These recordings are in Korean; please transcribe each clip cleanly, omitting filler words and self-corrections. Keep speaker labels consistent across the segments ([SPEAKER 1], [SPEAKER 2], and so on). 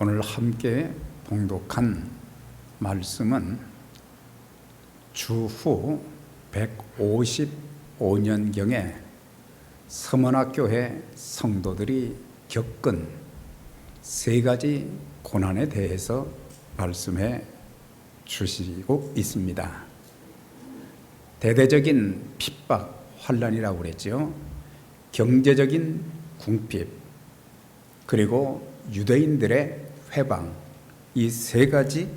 [SPEAKER 1] 오늘 함께 봉독한 말씀은 주후 155년경에 서문화교회 성도들이 겪은 세 가지 고난에 대해서 말씀해 주시고 있습니다. 대대적인 핍박, 환난이라고 그랬죠. 경제적인 궁핍, 그리고 유대인들의 회방, 이 세 가지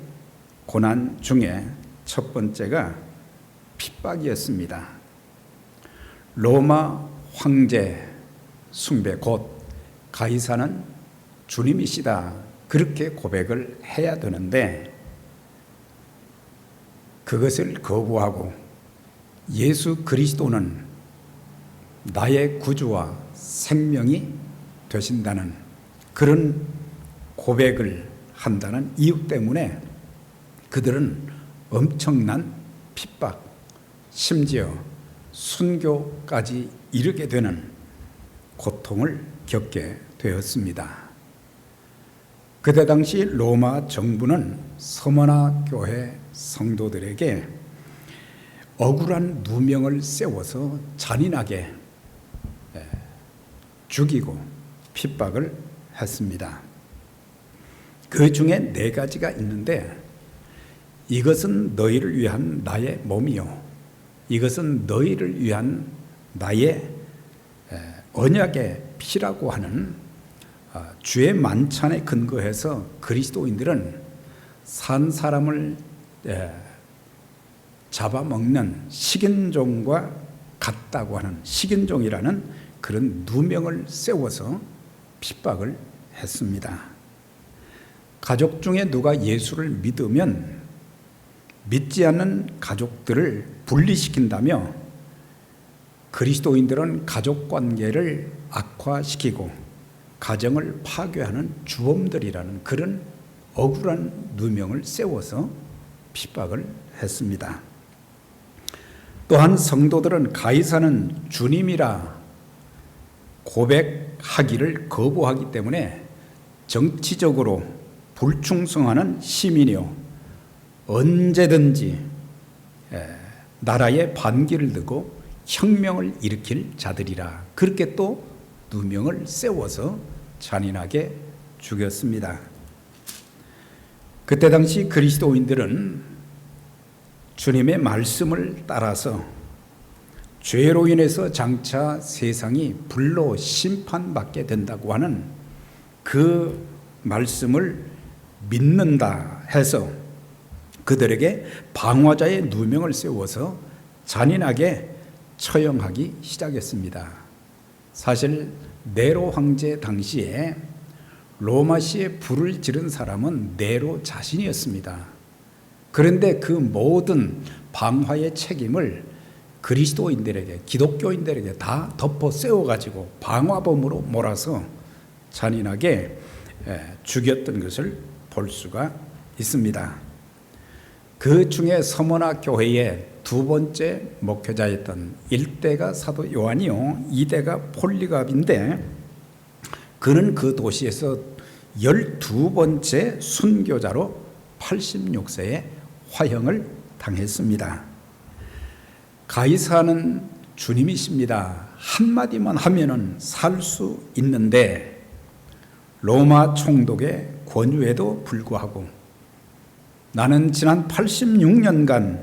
[SPEAKER 1] 고난 중에 첫 번째가 핍박이었습니다. 로마 황제 숭배, 곧 가이사는 주님이시다, 그렇게 고백을 해야 되는데 그것을 거부하고 예수 그리스도는 나의 구주와 생명이 되신다는 그런 고백을 한다는 이유 때문에 그들은 엄청난 핍박, 심지어 순교까지 이르게 되는 고통을 겪게 되었습니다. 그때 당시 로마 정부는 서머나 교회 성도들에게 억울한 누명을 세워서 잔인하게 죽이고 핍박을 했습니다. 그 중에 네 가지가 있는데, 이것은 너희를 위한 나의 몸이요, 이것은 너희를 위한 나의 언약의 피라고 하는 주의 만찬에 근거해서 그리스도인들은 산 사람을 잡아먹는 식인종과 같다고 하는, 식인종이라는 그런 누명을 세워서 핍박을 했습니다. 가족 중에 누가 예수를 믿으면 믿지 않는 가족들을 분리시킨다며 그리스도인들은 가족관계를 악화시키고 가정을 파괴하는 주범들이라는 그런 억울한 누명을 세워서 핍박을 했습니다. 또한 성도들은 가이사는 주님이라 고백하기를 거부하기 때문에 정치적으로 불충성하는 시민이요, 언제든지 나라에 반기를 들고 혁명을 일으킬 자들이라, 그렇게 또 누명을 세워서 잔인하게 죽였습니다. 그때 당시 그리스도인들은 주님의 말씀을 따라서 죄로 인해서 장차 세상이 불로 심판받게 된다고 하는 그 말씀을 믿는다 해서 그들에게 방화자의 누명을 세워서 잔인하게 처형하기 시작했습니다. 사실 네로 황제 당시에 로마시에 불을 지른 사람은 네로 자신이었습니다. 그런데 그 모든 방화의 책임을 그리스도인들에게, 기독교인들에게 다 덮어 세워가지고 방화범으로 몰아서 잔인하게 죽였던 것을 볼 수가 있습니다. 그 중에 서머나 교회의 두 번째 목회자였던 1대가 사도 요한이요, 2대가 폴리갑인데 그는 그 도시에서 12번째 순교자로 86세에 화형을 당했습니다. 가이사는 주님이십니다, 한마디만 하면은 살 수 있는데 로마 총독의 권유에도 불구하고 나는 지난 86년간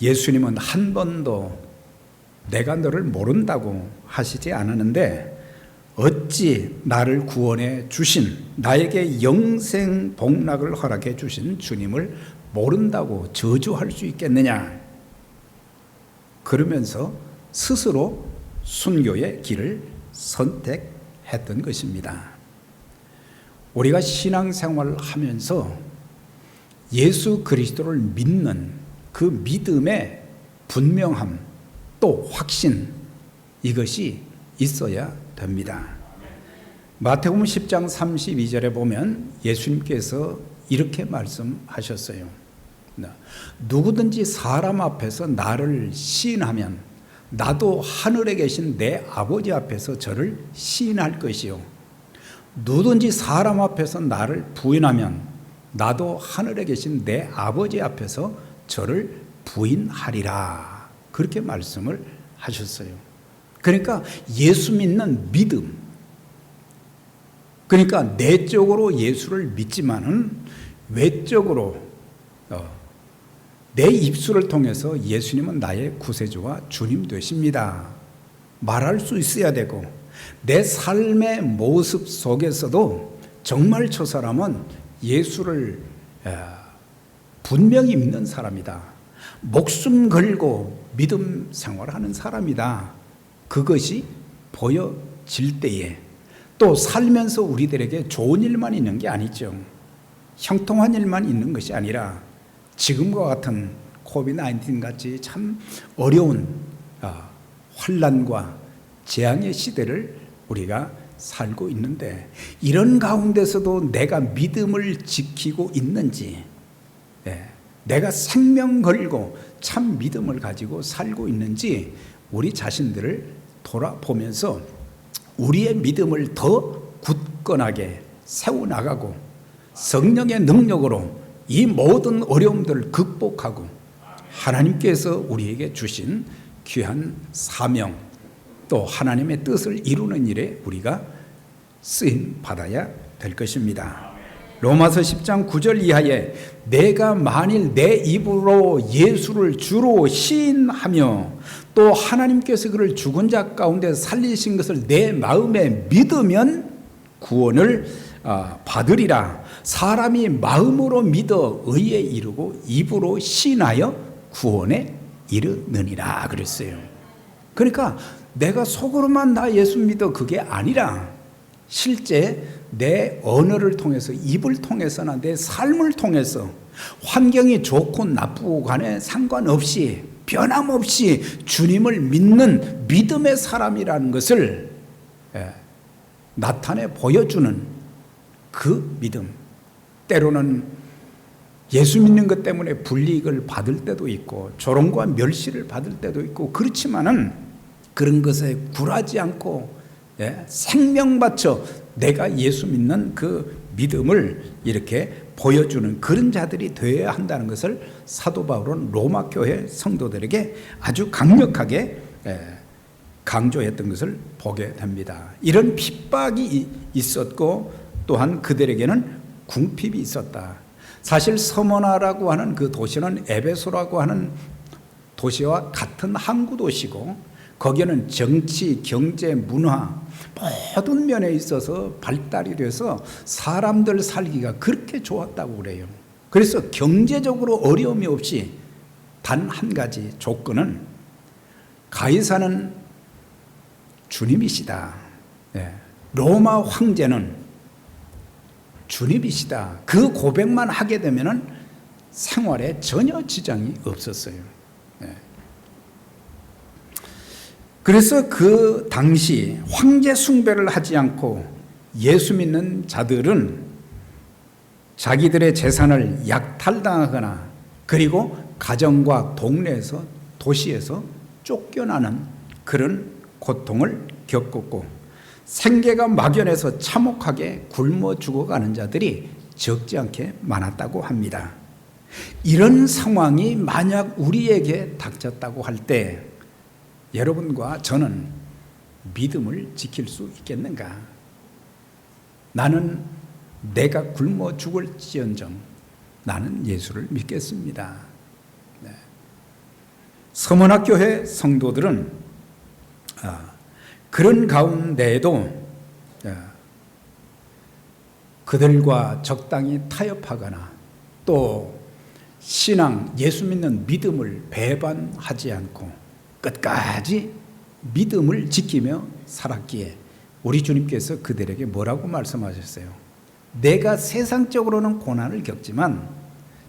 [SPEAKER 1] 예수님은 한 번도 내가 너를 모른다고 하시지 않았는데 어찌 나를 구원해 주신, 나에게 영생 복락을 허락해 주신 주님을 모른다고 저주할 수 있겠느냐, 그러면서 스스로 순교의 길을 선택했던 것입니다. 우리가 신앙생활을 하면서 예수 그리스도를 믿는 그 믿음의 분명함, 또 확신, 이것이 있어야 됩니다. 마태복음 10장 32절에 보면 예수님께서 이렇게 말씀하셨어요. 누구든지 사람 앞에서 나를 시인하면 나도 하늘에 계신 내 아버지 앞에서 저를 시인할 것이요, 누든지 사람 앞에서 나를 부인하면 나도 하늘에 계신 내 아버지 앞에서 저를 부인하리라. 그렇게 말씀을 하셨어요. 그러니까 예수 믿는 믿음, 그러니까 내적으로 예수를 믿지만은 외적으로 내 입술을 통해서 예수님은 나의 구세주와 주님 되십니다 말할 수 있어야 되고, 내 삶의 모습 속에서도 정말 저 사람은 예수를 분명히 믿는 사람이다, 목숨 걸고 믿음 생활하는 사람이다, 그것이 보여질 때에 또 살면서 우리들에게 좋은 일만 있는 게 아니죠. 형통한 일만 있는 것이 아니라 지금과 같은 코비드-19 같이 참 어려운 환난과 재앙의 시대를 우리가 살고 있는데, 이런 가운데서도 내가 믿음을 지키고 있는지, 내가 생명 걸고 참 믿음을 가지고 살고 있는지 우리 자신들을 돌아보면서 우리의 믿음을 더 굳건하게 세워나가고 성령의 능력으로 이 모든 어려움들을 극복하고 하나님께서 우리에게 주신 귀한 사명, 또 하나님의 뜻을 이루는 일에 우리가 쓰임 받아야 될 것입니다. 로마서 10장 9절 이하에 내가 만일 내 입으로 예수를 주로 시인하며 또 하나님께서 그를 죽은 자 가운데 살리신 것을 내 마음에 믿으면 구원을 받으리라. 사람이 마음으로 믿어 의에 이르고 입으로 시인하여 구원에 이르느니라 그랬어요. 그러니까 내가 속으로만 나 예수 믿어 그게 아니라 실제 내 언어를 통해서, 입을 통해서나 내 삶을 통해서 환경이 좋고 나쁘고 간에 상관없이 변함없이 주님을 믿는 믿음의 사람이라는 것을 나타내 보여주는 그 믿음. 때로는 예수 믿는 것 때문에 불이익을 받을 때도 있고 조롱과 멸시를 받을 때도 있고, 그렇지만은 그런 것에 굴하지 않고 생명 바쳐 내가 예수 믿는 그 믿음을 이렇게 보여주는 그런 자들이 되어야 한다는 것을 사도 바울은 로마 교회 성도들에게 아주 강력하게 강조했던 것을 보게 됩니다. 이런 핍박이 있었고 또한 그들에게는 궁핍이 있었다. 사실 서머나라고 하는 그 도시는 에베소라고 하는 도시와 같은 항구 도시고, 거기에는 정치, 경제, 문화 모든 면에 있어서 발달이 돼서 사람들 살기가 그렇게 좋았다고 그래요. 그래서 경제적으로 어려움이 없이 단 한 가지 조건은 가이사는 주님이시다. 로마 황제는 주님이시다. 그 고백만 하게 되면은 생활에 전혀 지장이 없었어요. 그래서 그 당시 황제 숭배를 하지 않고 예수 믿는 자들은 자기들의 재산을 약탈당하거나 그리고 가정과 동네에서 도시에서 쫓겨나는 그런 고통을 겪었고, 생계가 막연해서 참혹하게 굶어 죽어가는 자들이 적지 않게 많았다고 합니다. 이런 상황이 만약 우리에게 닥쳤다고 할 때 여러분과 저는 믿음을 지킬 수 있겠는가? 나는 내가 굶어 죽을지언정 나는 예수를 믿겠습니다. 서문학교회 성도들은 그런 가운데에도 그들과 적당히 타협하거나 또 신앙, 예수 믿는 믿음을 배반하지 않고 끝까지 믿음을 지키며 살았기에 우리 주님께서 그들에게 뭐라고 말씀하셨어요? 내가 세상적으로는 고난을 겪지만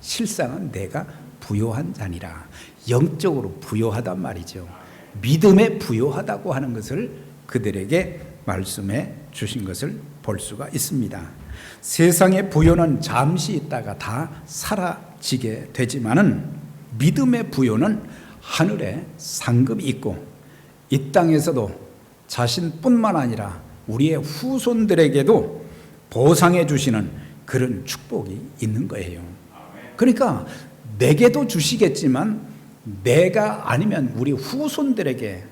[SPEAKER 1] 실상은 내가 부요한 자니라. 영적으로 부요하단 말이죠. 믿음에 부요하다고 하는 것을 그들에게 말씀해 주신 것을 볼 수가 있습니다. 세상의 부요는 잠시 있다가 다 사라지게 되지만은 믿음의 부요는 하늘에 상급이 있고 이 땅에서도 자신뿐만 아니라 우리의 후손들에게도 보상해 주시는 그런 축복이 있는 거예요. 그러니까 내게도 주시겠지만 내가 아니면 우리 후손들에게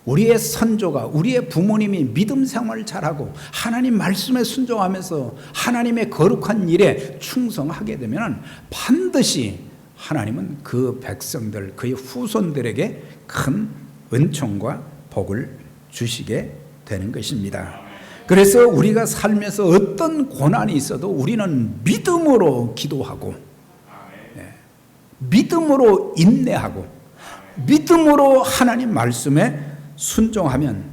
[SPEAKER 1] 우리의 선조가 우리의 부모님이 믿음 생활을 잘하고 하나님 말씀에 순종하면서 하나님의 거룩한 일에 충성하게 되면 반드시 하나님은 그 백성들 그의 후손들에게 큰 은총과 복을 주시게 되는 것입니다. 그래서 우리가 살면서 어떤 고난이 있어도 우리는 믿음으로 기도하고 믿음으로 인내하고 믿음으로 하나님 말씀에 순종하면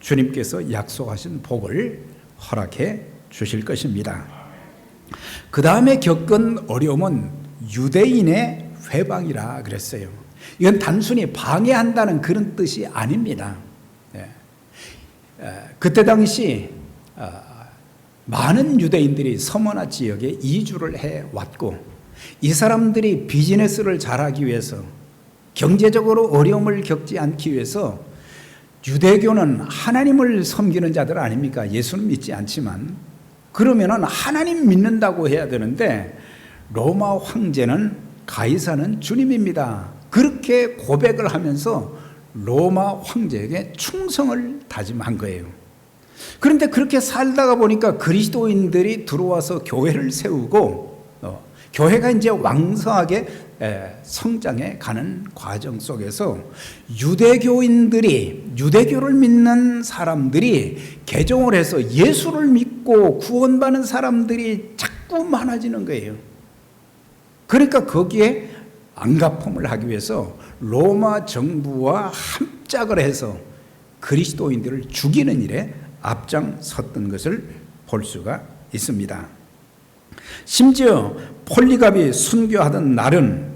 [SPEAKER 1] 주님께서 약속하신 복을 허락해 주실 것입니다. 그 다음에 겪은 어려움은 유대인의 회방이라 그랬어요. 이건 단순히 방해한다는 그런 뜻이 아닙니다. 그때 당시 많은 유대인들이 서머나 지역에 이주를 해왔고 이 사람들이 비즈니스를 잘하기 위해서 경제적으로 어려움을 겪지 않기 위해서 유대교는 하나님을 섬기는 자들 아닙니까? 예수는 믿지 않지만 그러면은 하나님 믿는다고 해야 되는데 로마 황제는 가이사는 주님입니다. 그렇게 고백을 하면서 로마 황제에게 충성을 다짐한 거예요. 그런데 그렇게 살다가 보니까 그리스도인들이 들어와서 교회를 세우고 교회가 이제 왕성하게 성장해 가는 과정 속에서 유대교를 믿는 사람들이 개종을 해서 예수를 믿고 구원받는 사람들이 자꾸 많아지는 거예요. 그러니까 거기에 안갚음을 하기 위해서 로마 정부와 합작을 해서 그리스도인들을 죽이는 일에 앞장섰던 것을 볼 수가 있습니다. 심지어 폴리갑이 순교하던 날은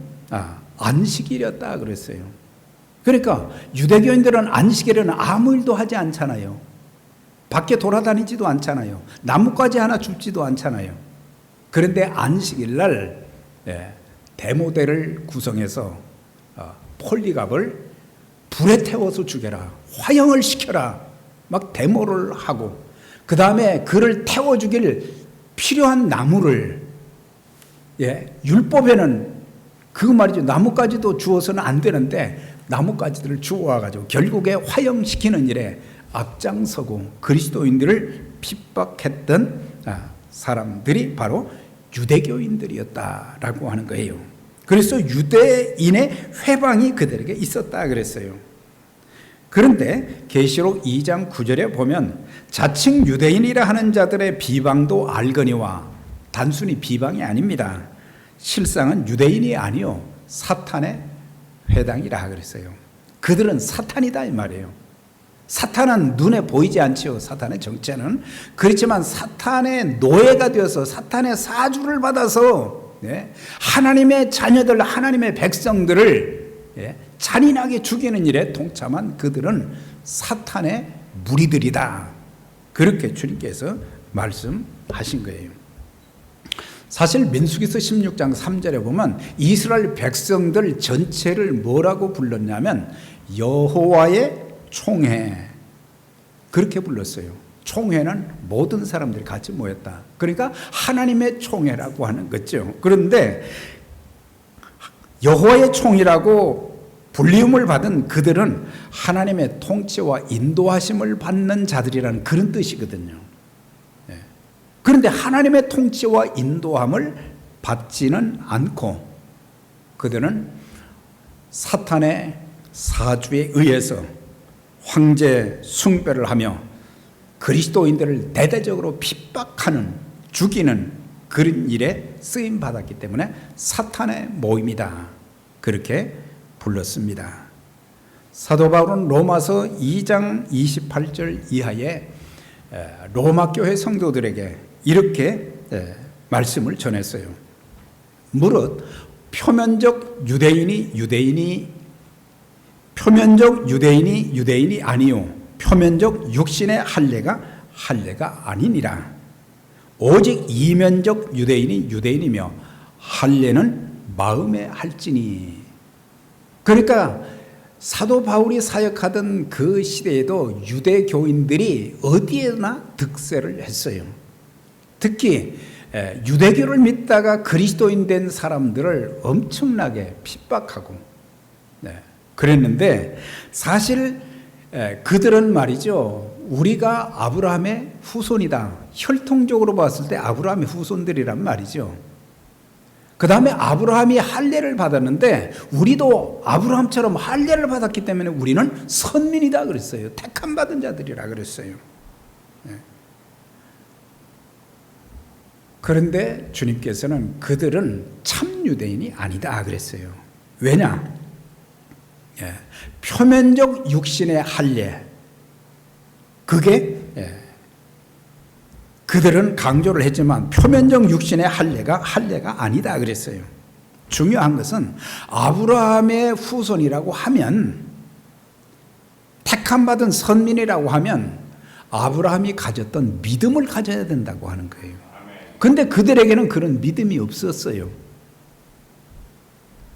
[SPEAKER 1] 안식일이었다 그랬어요. 그러니까 유대교인들은 안식일에는 아무 일도 하지 않잖아요. 밖에 돌아다니지도 않잖아요. 나뭇가지 하나 줍지도 않잖아요. 그런데 안식일 날 대모대를 구성해서 폴리갑을 불에 태워서 죽여라, 화형을 시켜라 막 데모를 하고 그 다음에 그를 태워 죽일 필요한 나무를 율법에는 그 말이죠. 나뭇가지도 주어서는 안 되는데 나뭇가지들을 주워와가지고 결국에 화형시키는 일에 앞장서고 그리스도인들을 핍박했던 사람들이 바로 유대교인들이었다라고 하는 거예요. 그래서 유대인의 회방이 그들에게 있었다 그랬어요. 그런데 계시록 2장 9절에 보면 자칭 유대인이라 하는 자들의 비방도 알거니와 단순히 비방이 아닙니다. 실상은 유대인이 아니요 사탄의 회당이라 그랬어요. 그들은 사탄이다 이 말이에요. 사탄은 눈에 보이지 않지요. 사탄의 정체는. 그렇지만 사탄의 노예가 되어서 사탄의 사주를 받아서 하나님의 자녀들, 하나님의 백성들을 잔인하게 죽이는 일에 동참한 그들은 사탄의 무리들이다. 그렇게 주님께서 말씀하신 거예요. 사실 민수기서 16장 3절에 보면 이스라엘 백성들 전체를 뭐라고 불렀냐면 여호와의 총회 그렇게 불렀어요. 총회는 모든 사람들이 같이 모였다. 그러니까 하나님의 총회라고 하는 거죠. 그런데 여호와의 총이라고 불리움을 받은 그들은 하나님의 통치와 인도하심을 받는 자들이라는 그런 뜻이거든요. 그런데 하나님의 통치와 인도함을 받지는 않고 그들은 사탄의 사주에 의해서 황제 숭배를 하며 그리스도인들을 대대적으로 핍박하는 죽이는 그런 일에 쓰임받았기 때문에 사탄의 모임이다. 그렇게 불렀습니다. 사도 바울은 로마서 2장 28절 이하에 로마 교회 성도들에게 이렇게 말씀을 전했어요. 무릇 표면적 유대인이 아니요 표면적 육신의 할례가 아니니라. 오직 이면적 유대인이 유대인이며 할례는 마음에 할지니. 그러니까 사도 바울이 사역하던 그 시대에도 유대교인들이 어디에나 득세를 했어요. 특히 유대교를 믿다가 그리스도인 된 사람들을 엄청나게 핍박하고 그랬는데, 사실 그들은 말이죠, 우리가 아브라함의 후손이다, 혈통적으로 봤을 때 아브라함의 후손들이란 말이죠. 그 다음에 아브라함이 할례를 받았는데 우리도 아브라함처럼 할례를 받았기 때문에 우리는 선민이다 그랬어요. 택함 받은 자들이라 그랬어요. 그런데 주님께서는 그들은 참 유대인이 아니다 그랬어요. 왜냐? 표면적 육신의 할례, 그게 그들은 강조를 했지만 표면적 육신의 할례가 아니다 그랬어요. 중요한 것은 아브라함의 후손이라고 하면, 택함 받은 선민이라고 하면 아브라함이 가졌던 믿음을 가져야 된다고 하는 거예요. 그런데 그들에게는 그런 믿음이 없었어요.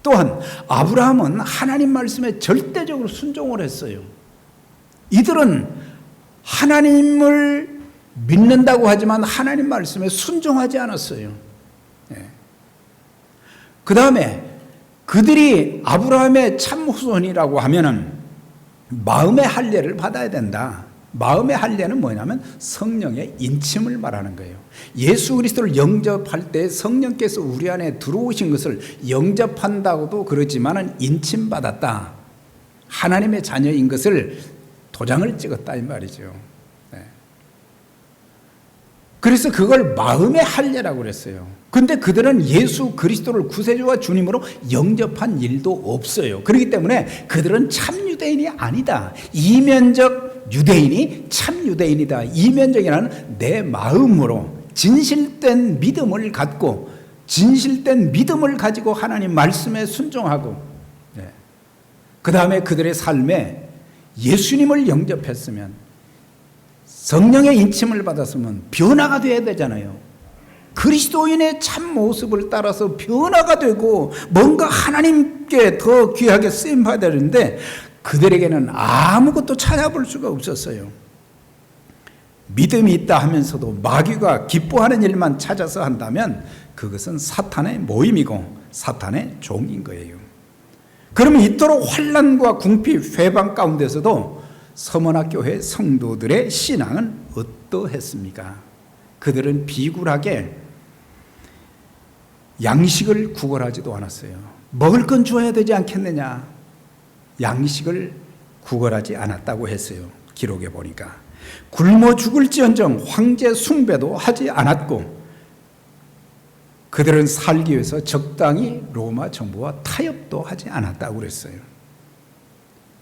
[SPEAKER 1] 또한 아브라함은 하나님 말씀에 절대적으로 순종을 했어요. 이들은 하나님을 믿는다고 하지만 하나님 말씀에 순종하지 않았어요. 그 다음에 그들이 아브라함의 참 후손이라고 하면은 마음의 할례를 받아야 된다. 마음의 할례는 뭐냐면 성령의 인침을 말하는 거예요. 예수 그리스도를 영접할 때 성령께서 우리 안에 들어오신 것을 영접한다고도 그러지만은 인침받았다, 하나님의 자녀인 것을 도장을 찍었다 이 말이죠. 그래서 그걸 마음의 할례라고 그랬어요. 근데 그들은 예수 그리스도를 구세주와 주님으로 영접한 일도 없어요. 그렇기 때문에 그들은 참 유대인이 아니다. 이면적 유대인이 참 유대인이다. 이면적이라는 내 마음으로 진실된 믿음을 갖고, 진실된 믿음을 가지고 하나님 말씀에 순종하고, 그 다음에 그들의 삶에 예수님을 영접했으면, 성령의 인침을 받았으면 변화가 되어야 되잖아요. 그리스도인의 참 모습을 따라서 변화가 되고 뭔가 하나님께 더 귀하게 쓰임받아야 되는데 그들에게는 아무것도 찾아볼 수가 없었어요. 믿음이 있다 하면서도 마귀가 기뻐하는 일만 찾아서 한다면 그것은 사탄의 모임이고 사탄의 종인 거예요. 그러면 이토록 환난과 궁핍, 회방 가운데서도 서머나교회 성도들의 신앙은 어떠했습니까? 그들은 비굴하게 양식을 구걸하지도 않았어요. 먹을 건 줘야 되지 않겠느냐, 양식을 구걸하지 않았다고 했어요. 기록에 보니까 굶어 죽을지언정 황제 숭배도 하지 않았고, 그들은 살기 위해서 적당히 로마 정부와 타협도 하지 않았다고 그랬어요.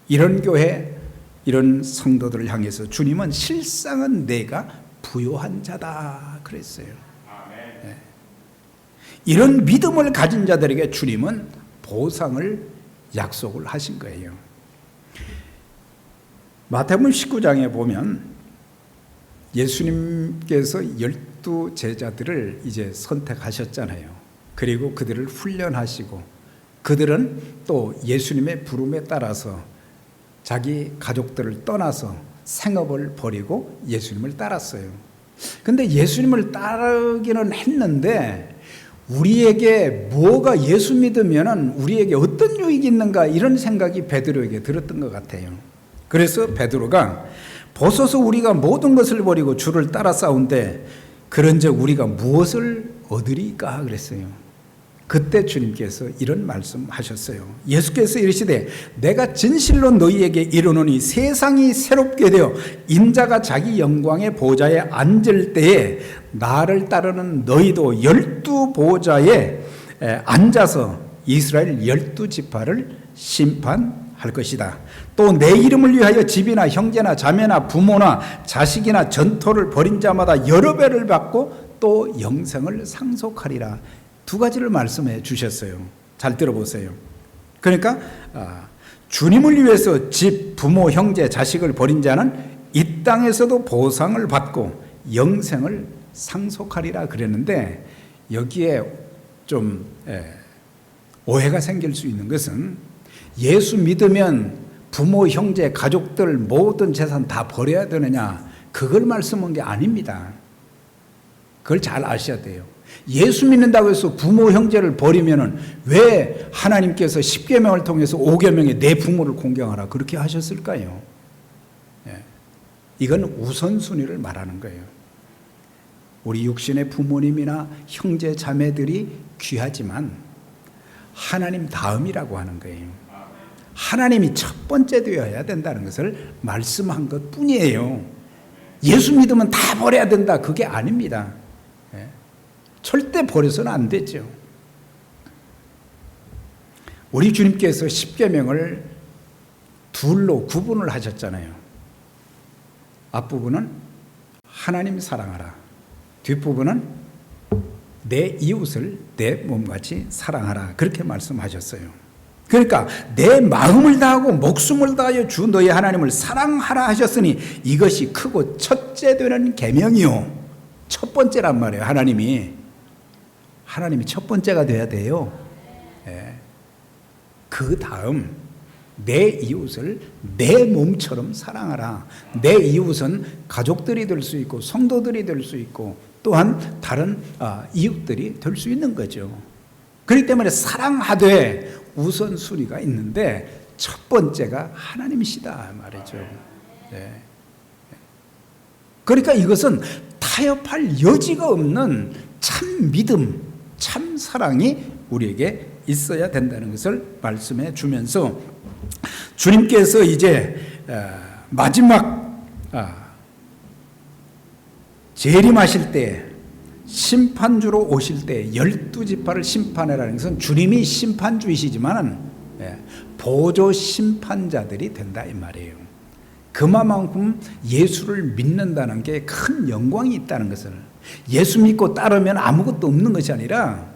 [SPEAKER 1] 이런 교회, 이런 성도들을 향해서 주님은 실상은 내가 부요한 자다 그랬어요. 네. 이런 믿음을 가진 자들에게 주님은 보상을 약속을 하신 거예요. 마태복음 19장에 보면 예수님께서 12 제자들을 이제 선택하셨잖아요. 그리고 그들을 훈련하시고, 그들은 또 예수님의 부름에 따라서 자기 가족들을 떠나서 생업을 버리고 예수님을 따랐어요. 근데 예수님을 따르기는 했는데 우리에게 뭐가, 예수 믿으면 우리에게 어떤 유익이 있는가, 이런 생각이 베드로에게 들었던 것 같아요. 그래서 베드로가 보소서 우리가 모든 것을 버리고 주를 따라 싸운데 그런즉 우리가 무엇을 얻으리까 그랬어요. 그때 주님께서 이런 말씀하셨어요. 예수께서 이르시되 내가 진실로 너희에게 이르노니 세상이 새롭게 되어 인자가 자기 영광의 보좌에 앉을 때에 나를 따르는 너희도 12 보좌에 앉아서 이스라엘 12지파를 심판할 것이다. 또 내 이름을 위하여 집이나 형제나 자매나 부모나 자식이나 전토를 벌인 자마다 여러 배를 받고 또 영생을 상속하리라. 두 가지를 말씀해 주셨어요. 잘 들어보세요. 그러니까 주님을 위해서 집, 부모, 형제, 자식을 버린 자는 이 땅에서도 보상을 받고 영생을 상속하리라 그랬는데, 여기에 좀 오해가 생길 수 있는 것은 예수 믿으면 부모, 형제, 가족들 모든 재산 다 버려야 되느냐, 그걸 말씀한 게 아닙니다. 그걸 잘 아셔야 돼요. 예수 믿는다고 해서 부모 형제를 버리면은 왜 하나님께서 십계명을 통해서 5계명에 내 부모를 공경하라 그렇게 하셨을까요? 예. 이건 우선순위를 말하는 거예요. 우리 육신의 부모님이나 형제 자매들이 귀하지만 하나님 다음이라고 하는 거예요. 하나님이 첫 번째 되어야 된다는 것을 말씀한 것 뿐이에요. 예수 믿으면 다 버려야 된다 그게 아닙니다. 예. 절대 버려서는 안 되죠. 우리 주님께서 십계명을 둘로 구분을 하셨잖아요. 앞부분은 하나님 사랑하라, 뒷부분은 내 이웃을 내 몸같이 사랑하라 그렇게 말씀하셨어요. 그러니까 내 마음을 다하고 목숨을 다하여 주 너희 하나님을 사랑하라 하셨으니 이것이 크고 첫째 되는 계명이요. 첫 번째란 말이에요. 하나님이 첫 번째가 돼야 돼요. 예. 그 다음 내 이웃을 내 몸처럼 사랑하라. 내 이웃은 가족들이 될 수 있고 성도들이 될 수 있고 또한 다른 이웃들이 될 수 있는 거죠. 그렇기 때문에 사랑하되 우선순위가 있는데 첫 번째가 하나님이시다 말이죠. 네. 그러니까 이것은 타협할 여지가 없는 참 믿음, 참 사랑이 우리에게 있어야 된다는 것을 말씀해 주면서 주님께서 이제 마지막 재림하실 때 심판주로 오실 때 12지파를 심판하라는 것은 주님이 심판주이시지만 보조 심판자들이 된다 이 말이에요. 그만큼 예수를 믿는다는 게 큰 영광이 있다는 것을, 예수 믿고 따르면 아무것도 없는 것이 아니라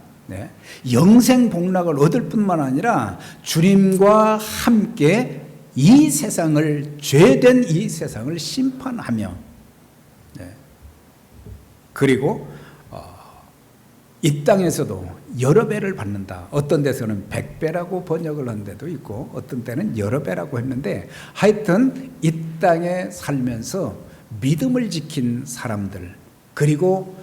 [SPEAKER 1] 영생 복락을 얻을 뿐만 아니라 주님과 함께 이 세상을, 죄된 이 세상을 심판하며 그리고 이 땅에서도 여러 배를 받는다. 어떤 데서는 100배라고 번역을 한 데도 있고 어떤 때는 여러 배라고 했는데 하여튼 이 땅에 살면서 믿음을 지킨 사람들, 그리고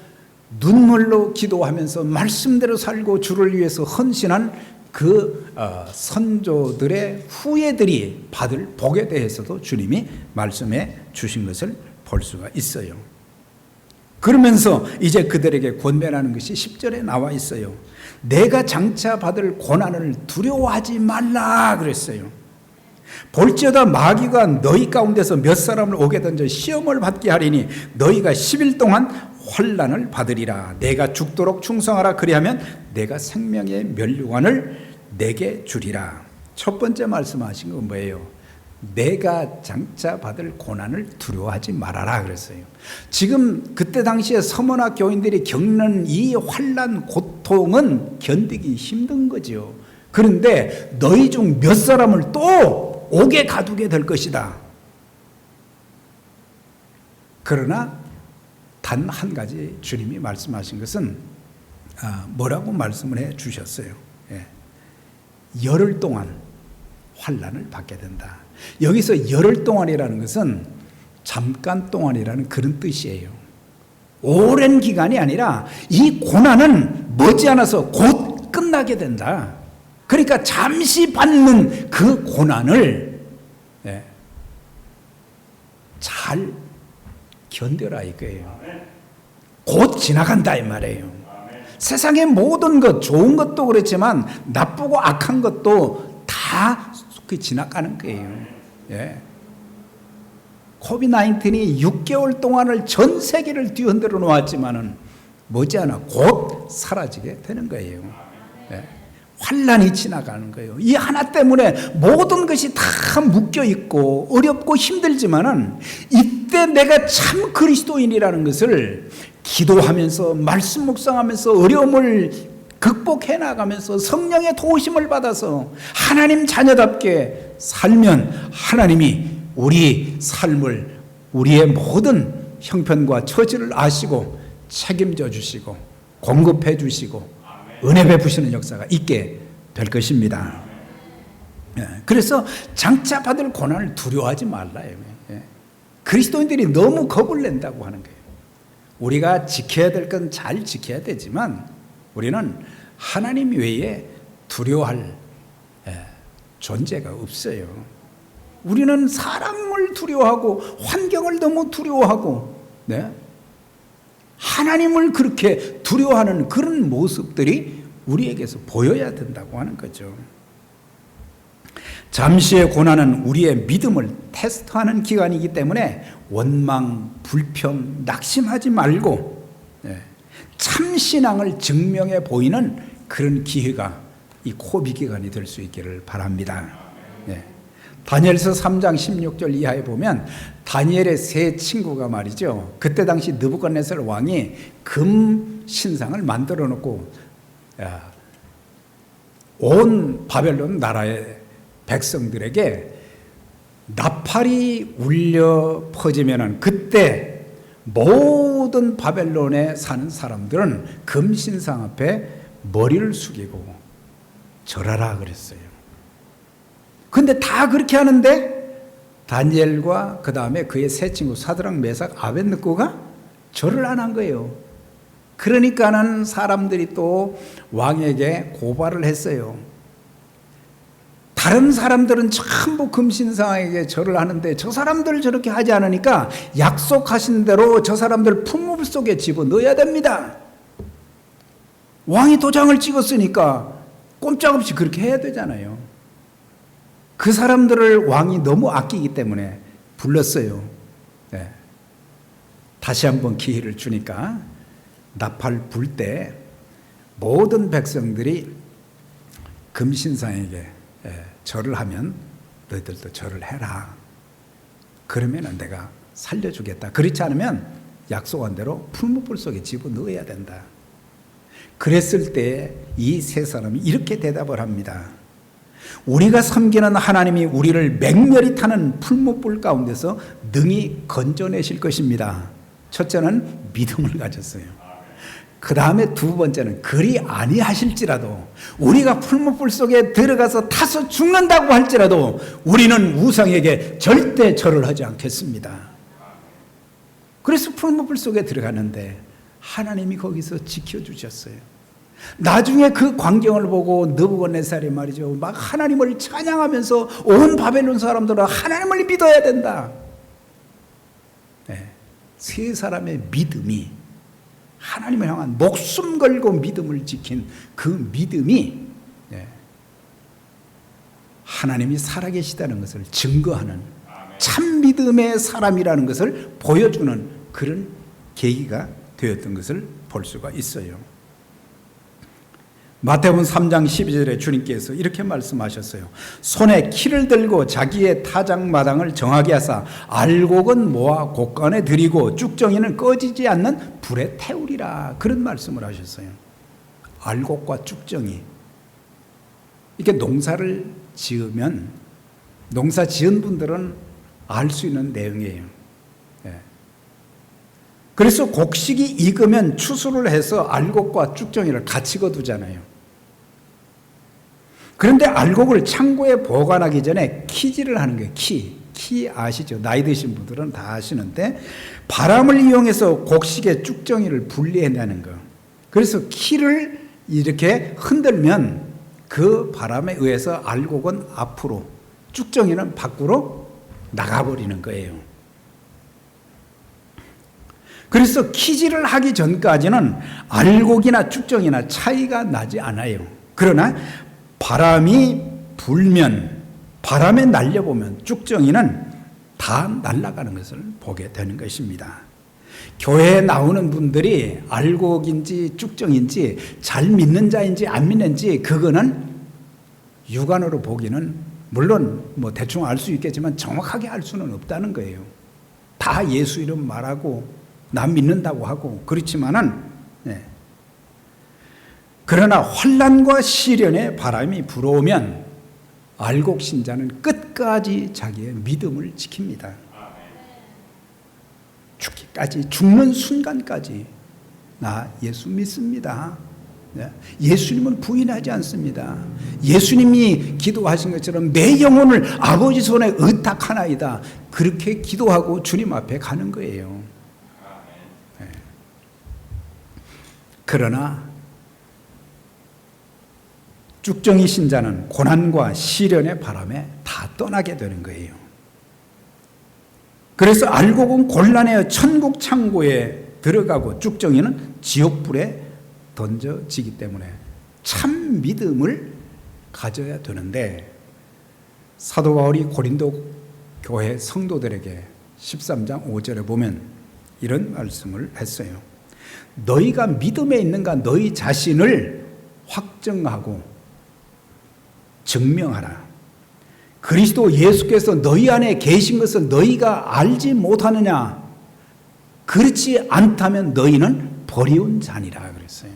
[SPEAKER 1] 눈물로 기도하면서 말씀대로 살고 주를 위해서 헌신한 그 선조들의 후예들이 받을 복에 대해서도 주님이 말씀해 주신 것을 볼 수가 있어요. 그러면서 이제 그들에게 권면하는 것이 10절에 나와 있어요. 내가 장차 받을 고난을 두려워하지 말라 그랬어요. 볼지어다 마귀가 너희 가운데서 몇 사람을 오게 던져 시험을 받게 하리니 너희가 10일 동안 환난을 받으리라. 내가 죽도록 충성하라. 그리하면 내가 생명의 면류관을 내게 주리라. 첫 번째 말씀하신 건 뭐예요? 내가 장차 받을 고난을 두려워하지 말아라 그랬어요. 지금 그때 당시에 서머나 교인들이 겪는 이 환난 고통은 견디기 힘든 거죠. 그런데 너희 중 몇 사람을 또 옥에 가두게 될 것이다. 그러나 단 한 가지 주님이 말씀하신 것은 뭐라고 말씀을 해 주셨어요. 열흘 동안 환난을 받게 된다. 여기서 열흘 동안이라는 것은 잠깐 동안이라는 그런 뜻이에요. 오랜 기간이 아니라 이 고난은 머지않아서 곧 끝나게 된다. 그러니까 잠시 받는 그 고난을 잘 견뎌라 이거예요. 곧 지나간다 이 말이에요. 세상의 모든 것, 좋은 것도 그렇지만 나쁘고 악한 것도 다 속히 지나가는 거예요. 코비드-19이 6개월 동안을 전 세계를 뒤흔들어 놓았지만은 머지않아 곧 사라지게 되는 거예요. 환난이 지나가는 거예요. 이 하나 때문에 모든 것이 다 묶여 있고 어렵고 힘들지만은 이때 내가 참 그리스도인이라는 것을 기도하면서 말씀 묵상하면서 어려움을 극복해 나가면서 성령의 도우심을 받아서 하나님 자녀답게 살면 하나님이 우리 삶을, 우리의 모든 형편과 처지를 아시고 책임져 주시고 공급해 주시고 은혜 베푸시는 역사가 있게 될 것입니다. 그래서 장차 받을 고난을 두려워하지 말라요. 그리스도인들이 너무 겁을 낸다고 하는 거예요. 우리가 지켜야 될 건 잘 지켜야 되지만 우리는 하나님 외에 두려워할 존재가 없어요. 우리는 사람을 두려워하고 환경을 너무 두려워하고 하나님을 그렇게 두려워하는 그런 모습들이 우리에게서 보여야 된다고 하는 거죠. 잠시의 고난은 우리의 믿음을 테스트하는 기간이기 때문에 원망, 불평, 낙심하지 말고 참 신앙을 증명해 보이는 그런 기회가 이 코비 기간이 될 수 있기를 바랍니다. 다니엘서 3장 16절 이하에 보면 다니엘의 세 친구가 말이죠. 그때 당시 느부갓네살 왕이 금 신상을 만들어 놓고 온 바벨론 나라의 백성들에게 나팔이 울려 퍼지면은 그때 모든 바벨론에 사는 사람들은 금 신상 앞에 머리를 숙이고 절하라 그랬어요. 근데 다 그렇게 하는데 다니엘과 그 다음에 그의 세 친구 사드락, 메삭, 아벳느고가 절을 안 한 거예요. 그러니까는 사람들이 또 왕에게 고발을 했어요. 다른 사람들은 전부 금신상에게 절을 하는데 저 사람들 저렇게 하지 않으니까 약속하신 대로 저 사람들 풀무불 속에 집어넣어야 됩니다. 왕이 도장을 찍었으니까 꼼짝없이 그렇게 해야 되잖아요. 그 사람들을 왕이 너무 아끼기 때문에 불렀어요. 다시 한번 기회를 주니까 나팔 불 때 모든 백성들이 금신상에게 절을 하면 너희들도 절을 해라. 그러면 내가 살려주겠다. 그렇지 않으면 약속한 대로 풀무불 속에 집어넣어야 된다. 그랬을 때 이 세 사람이 이렇게 대답을 합니다. 우리가 섬기는 하나님이 우리를 맹렬히 타는 풀무불 가운데서 능히 건져내실 것입니다. 첫째는 믿음을 가졌어요. 그 다음에 두 번째는 그리 아니하실지라도 우리가 풀무불 속에 들어가서 타서 죽는다고 할지라도 우리는 우상에게 절대 절을 하지 않겠습니다. 그래서 풀무불 속에 들어가는데 하나님이 거기서 지켜주셨어요. 나중에 그 광경을 보고 느부갓네살이 말이죠, 막 하나님을 찬양하면서 온 바벨론 사람들은 하나님을 믿어야 된다. 세 사람의 믿음이, 하나님을 향한 목숨 걸고 믿음을 지킨 그 믿음이 하나님이 살아계시다는 것을 증거하는 참 믿음의 사람이라는 것을 보여주는 그런 계기가 되었던 것을 볼 수가 있어요. 마태복음 3장 12절에 주님께서 이렇게 말씀하셨어요. 손에 키를 들고 자기의 타작마당을 정하게 하사 알곡은 모아 곳간에 들이고 쭉정이는 꺼지지 않는 불에 태우리라. 그런 말씀을 하셨어요. 알곡과 쭉정이, 이렇게 농사를 지으면 농사 지은 분들은 알 수 있는 내용이에요. 그래서 곡식이 익으면 추수를 해서 알곡과 쭉정이를 같이 거두잖아요. 그런데 알곡을 창고에 보관하기 전에 키질을 하는 거예요. 키 아시죠? 나이 드신 분들은 다 아시는데 바람을 이용해서 곡식의 쭉정이를 분리해내는 거. 그래서 키를 이렇게 흔들면 그 바람에 의해서 알곡은 앞으로, 쭉정이는 밖으로 나가버리는 거예요. 그래서 키질을 하기 전까지는 알곡이나 쭉정이나 차이가 나지 않아요. 그러나 바람이 불면, 바람에 날려보면 쭉정이는 다 날아가는 것을 보게 되는 것입니다. 교회에 나오는 분들이 알곡인지 쭉정인지 잘 믿는 자인지 안 믿는지 그거는 육안으로 보기는 물론 뭐 대충 알 수 있겠지만 정확하게 알 수는 없다는 거예요. 다 예수 이름 말하고 나 믿는다고 하고 그렇지만은 그러나 환난과 시련의 바람이 불어오면 알곡 신자는 끝까지 자기의 믿음을 지킵니다. 죽기까지, 죽는 순간까지 나 예수 믿습니다. 예수님은 부인하지 않습니다. 예수님이 기도하신 것처럼 내 영혼을 아버지 손에 의탁하나이다. 그렇게 기도하고 주님 앞에 가는 거예요. 그러나 쭉정이 신자는 고난과 시련의 바람에 다 떠나게 되는 거예요. 그래서 알고 본 곤란해 천국 창고에 들어가고 쭉정이는 지옥불에 던져지기 때문에 참 믿음을 가져야 되는데, 사도 바울이 고린도 교회 성도들에게 13장 5절에 보면 이런 말씀을 했어요. 너희가 믿음에 있는가 너희 자신을 확정하고 증명하라. 그리스도 예수께서 너희 안에 계신 것을 너희가 알지 못하느냐? 그렇지 않다면 너희는 버리운 자니라 그랬어요.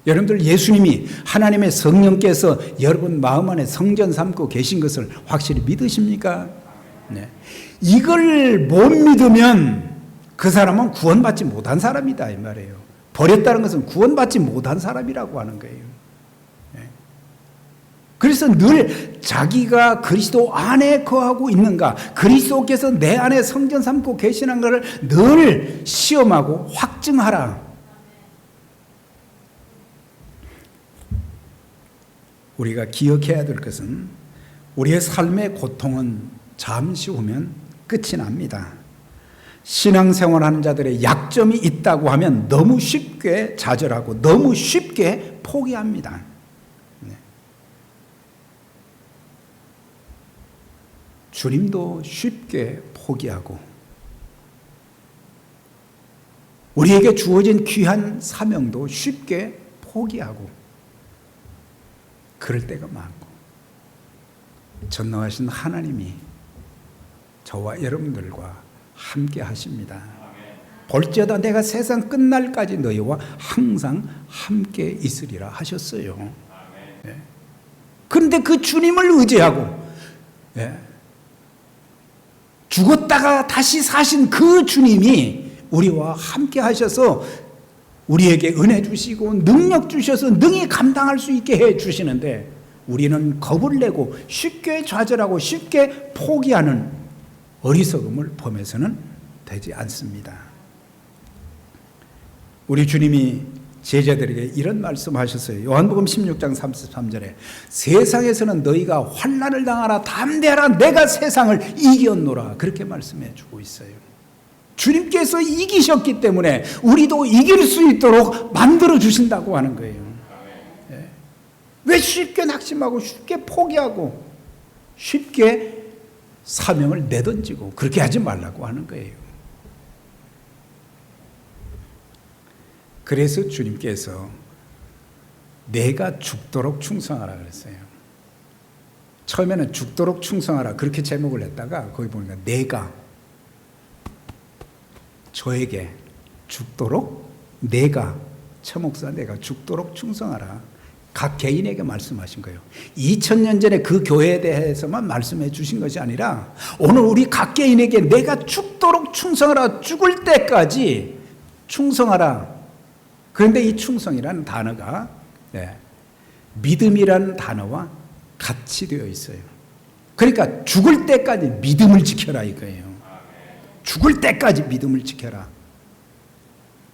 [SPEAKER 1] 여러분들, 예수님이 하나님의 성령께서 여러분 마음 안에 성전 삼고 계신 것을 확실히 믿으십니까? 네. 이걸 못 믿으면 그 사람은 구원받지 못한 사람이다 이 말이에요. 버렸다는 것은 구원받지 못한 사람이라고 하는 거예요. 네. 그래서 늘 자기가 그리스도 안에 거하고 있는가, 그리스도께서 내 안에 성전 삼고 계시는 것을 늘 시험하고 확증하라. 우리가 기억해야 될 것은 우리의 삶의 고통은 잠시 후면 끝이 납니다. 신앙생활하는 자들의 약점이 있다고 하면 너무 쉽게 좌절하고 너무 쉽게 포기합니다. 네. 주님도 쉽게 포기하고 우리에게 주어진 귀한 사명도 쉽게 포기하고 그럴 때가 많고, 전능하신 하나님이 저와 여러분들과 함께 하십니다. 볼지어다 내가 세상 끝날까지 너희와 항상 함께 있으리라 하셨어요. 그런데 그 주님을 의지하고 죽었다가 다시 사신 그 주님이 우리와 함께 하셔서 우리에게 은혜 주시고 능력 주셔서 능히 감당할 수 있게 해 주시는데, 우리는 겁을 내고 쉽게 좌절하고 쉽게 포기하는 어리석음을 범해서는 되지 않습니다. 우리 주님이 제자들에게 이런 말씀하셨어요. 요한복음 16장 33절에 세상에서는 너희가 환난을 당하라 담대하라 내가 세상을 이겼노라, 그렇게 말씀해 주고 있어요. 주님께서 이기셨기 때문에 우리도 이길 수 있도록 만들어 주신다고 하는 거예요. 왜 쉽게 낙심하고 쉽게 포기하고 쉽게 사명을 내던지고 그렇게 하지 말라고 하는 거예요. 그래서 주님께서 내가 죽도록 충성하라 그랬어요. 처음에는 죽도록 충성하라 그렇게 제목을 했다가 거기 보니까 내가 저에게 죽도록, 내가 처목사 내가 죽도록 충성하라, 각 개인에게 말씀하신 거예요. 2000년 전에 그 교회에 대해서만 말씀해 주신 것이 아니라 오늘 우리 각 개인에게 내가 죽도록 충성하라, 죽을 때까지 충성하라. 그런데 이 충성이라는 단어가 믿음이라는 단어와 같이 되어 있어요. 그러니까 죽을 때까지 믿음을 지켜라 이거예요. 죽을 때까지 믿음을 지켜라.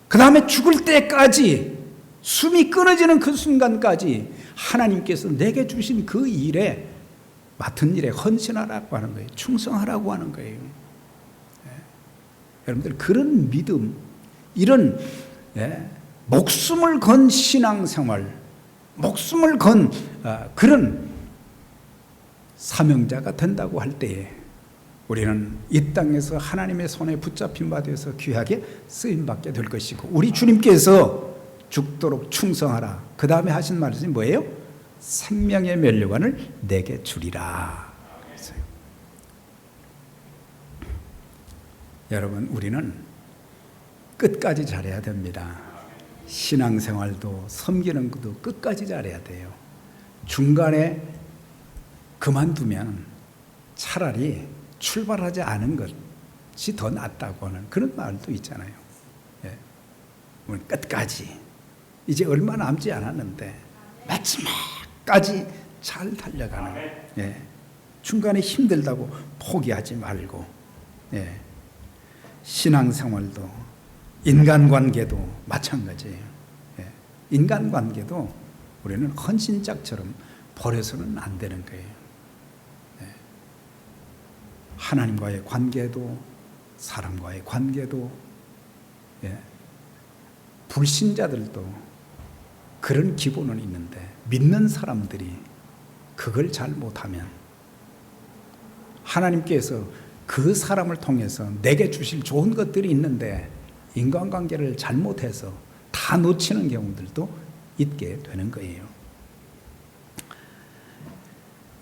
[SPEAKER 1] 그 다음에 죽을 때까지, 숨이 끊어지는 그 순간까지 하나님께서 내게 주신 그 일에, 맡은 일에 헌신하라고 하는 거예요. 충성하라고 하는 거예요. 여러분들, 그런 믿음, 이런 목숨을 건 신앙생활, 목숨을 건 그런 사명자가 된다고 할 때에 우리는 이 땅에서 하나님의 손에 붙잡힌 바 되어서 귀하게 쓰임받게 될 것이고, 우리 주님께서 죽도록 충성하라, 그 다음에 하신 말씀이 뭐예요? 생명의 면류관을 내게 주리라. 여러분, 우리는 끝까지 잘해야 됩니다. 신앙생활도 섬기는 것도 끝까지 잘해야 돼요. 중간에 그만두면 차라리 출발하지 않은 것이 더 낫다고 하는 그런 말도 있잖아요. 우리 끝까지, 이제 얼마 남지 않았는데 마지막까지 잘 달려가는, 중간에 힘들다고 포기하지 말고, 신앙생활도 인간관계도 마찬가지예요. 인간관계도 우리는 헌신짝처럼 버려서는 안 되는 거예요. 네. 하나님과의 관계도, 사람과의 관계도, 예. 불신자들도 그런 기본은 있는데 믿는 사람들이 그걸 잘 못하면 하나님께서 그 사람을 통해서 내게 주실 좋은 것들이 있는데 인간관계를 잘못해서 다 놓치는 경우들도 있게 되는 거예요.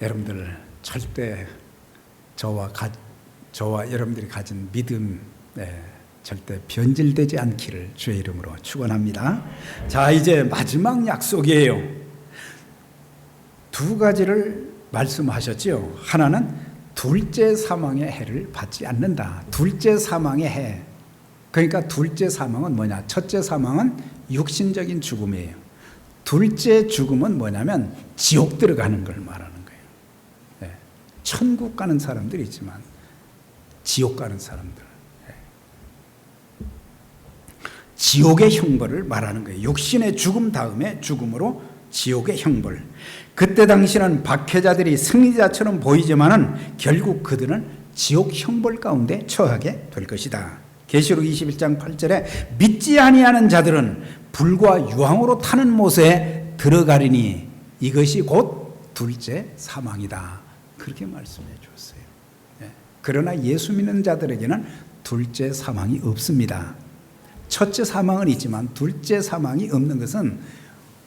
[SPEAKER 1] 여러분들 절대 저와 여러분들이 가진 믿음 절대 변질되지 않기를 주의 이름으로 축원합니다. 자, 이제 마지막 약속이에요. 두 가지를 말씀하셨지요. 하나는 둘째 사망의 해를 받지 않는다. 둘째 사망의 해. 그러니까 둘째 사망은 뭐냐? 첫째 사망은 육신적인 죽음이에요. 둘째 죽음은 뭐냐면 지옥 들어가는 걸 말하는 거예요. 네. 천국 가는 사람들이 있지만 지옥 가는 사람들, 지옥의 형벌을 말하는 거예요. 육신의 죽음 다음에 죽음으로 지옥의 형벌. 그때 당시는 박해자들이 승리자처럼 보이지만은 결국 그들은 지옥 형벌 가운데 처하게 될 것이다. 계시록 21장 8절에 믿지 아니하는 자들은 불과 유황으로 타는 못에 들어가리니 이것이 곧 둘째 사망이다. 그렇게 말씀해 주었어요. 그러나 예수 믿는 자들에게는 둘째 사망이 없습니다. 첫째 사망은 있지만 둘째 사망이 없는 것은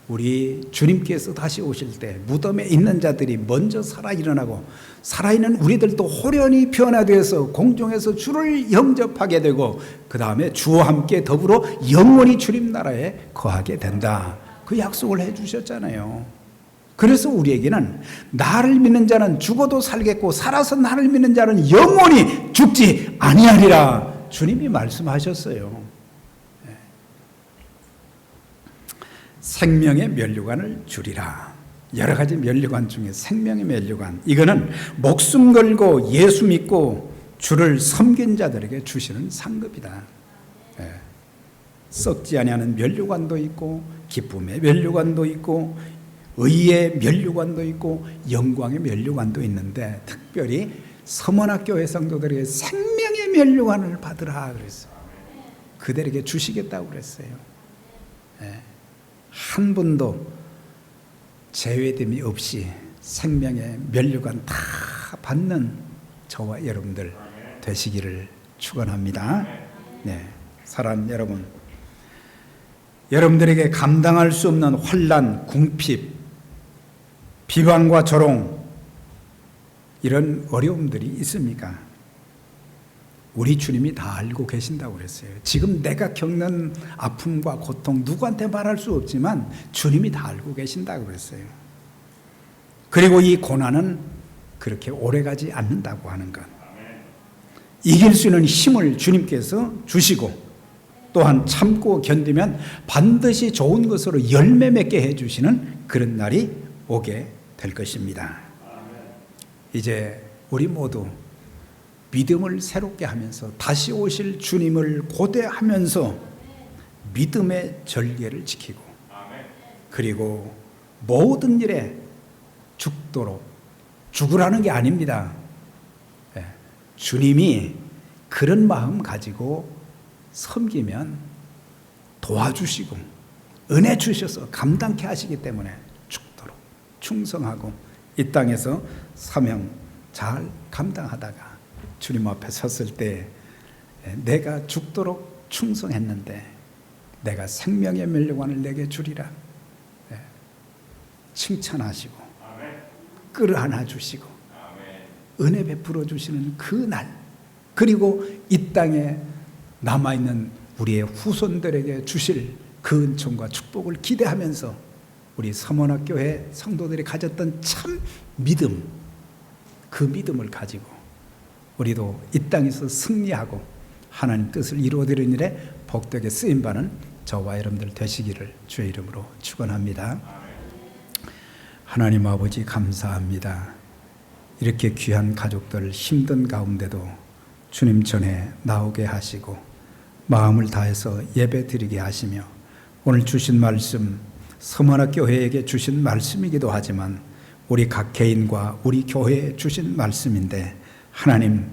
[SPEAKER 1] 우리 주님께서 다시 오실 때 무덤에 있는 자들이 먼저 살아 일어나고 살아있는 우리들도 호련히 변화되어서 공중에서 주를 영접하게 되고 그 다음에 주와 함께 더불어 영원히 주님 나라에 거하게 된다. 그 약속을 해 주셨잖아요. 그래서 우리에게는 나를 믿는 자는 죽어도 살겠고 살아서 나를 믿는 자는 영원히 죽지 아니하리라 주님이 말씀하셨어요. 생명의 면류관을 주리라. 여러 가지 면류관 중에 생명의 면류관, 이거는 목숨 걸고 예수 믿고 주를 섬긴 자들에게 주시는 상급이다. 썩지 아니하는 면류관도 있고 기쁨의 면류관도 있고 의의 면류관도 있고 영광의 면류관도 있는데 특별히 서문학교회 성도들에게 생명의 면류관을 받으라 그랬어요. 그들에게 주시겠다고 그랬어요. 한 분도 제외됨이 없이 생명의 면류관 다 받는 저와 여러분들 되시기를 축원합니다. 네, 사랑하는 여러분, 여러분들에게 감당할 수 없는 환난, 궁핍, 비방과 조롱 이런 어려움들이 있습니까? 우리 주님이 다 알고 계신다고 그랬어요. 지금 내가 겪는 아픔과 고통 누구한테 말할 수 없지만 주님이 다 알고 계신다고 그랬어요. 그리고 이 고난은 그렇게 오래가지 않는다고 하는 것. 이길 수 있는 힘을 주님께서 주시고 또한 참고 견디면 반드시 좋은 것으로 열매 맺게 해주시는 그런 날이 오게 될 것입니다. 이제 우리 모두 믿음을 새롭게 하면서 다시 오실 주님을 고대하면서 믿음의 절개를 지키고 그리고 모든 일에 죽도록 죽으라는 게 아닙니다. 주님이 그런 마음 가지고 섬기면 도와주시고 은혜 주셔서 감당케 하시기 때문에 죽도록 충성하고 이 땅에서 사명 잘 감당하다가 주님 앞에 섰을 때 내가 죽도록 충성했는데 내가 생명의 면류관을 내게 주리라 칭찬하시고 끌어안아 주시고 은혜 베풀어 주시는 그 날, 그리고 이 땅에 남아있는 우리의 후손들에게 주실 그 은총과 축복을 기대하면서 우리 서문학교회 성도들이 가졌던 참 믿음, 그 믿음을 가지고 우리도 이 땅에서 승리하고 하나님 뜻을 이루어드리는 일에 복되게 쓰임받는 저와 여러분들 되시기를 주의 이름으로 축원합니다. 하나님 아버지 감사합니다. 이렇게 귀한 가족들 힘든 가운데도 주님 전에 나오게 하시고 마음을 다해서 예배 드리게 하시며 오늘 주신 말씀 서머나 교회에게 주신 말씀이기도 하지만 우리 각 개인과 우리 교회에 주신 말씀인데, 하나님,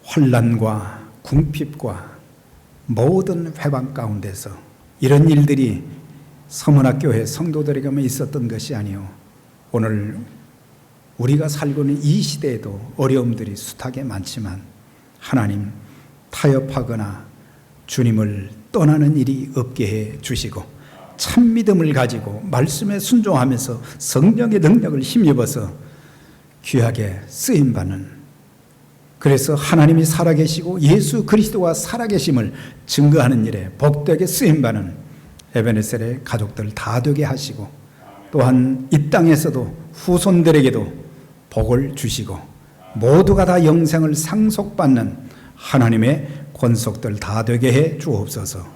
[SPEAKER 1] 환난과 궁핍과 모든 회방 가운데서 이런 일들이 서머나 교회 성도들에게만 있었던 것이 아니요, 오늘 우리가 살고 있는 이 시대에도 어려움들이 숱하게 많지만 하나님, 타협하거나 주님을 떠나는 일이 없게 해 주시고 참 믿음을 가지고 말씀에 순종하면서 성령의 능력을 힘입어서 귀하게 쓰임받는, 그래서 하나님이 살아계시고 예수 그리스도가 살아계심을 증거하는 일에 복되게 쓰임받는 에베네셀의 가족들 다 되게 하시고, 또한 이 땅에서도 후손들에게도 복을 주시고 모두가 다 영생을 상속받는 하나님의 권속들 다 되게 해 주옵소서.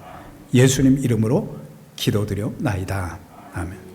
[SPEAKER 1] 예수님 이름으로 기도드려나이다. 아멘.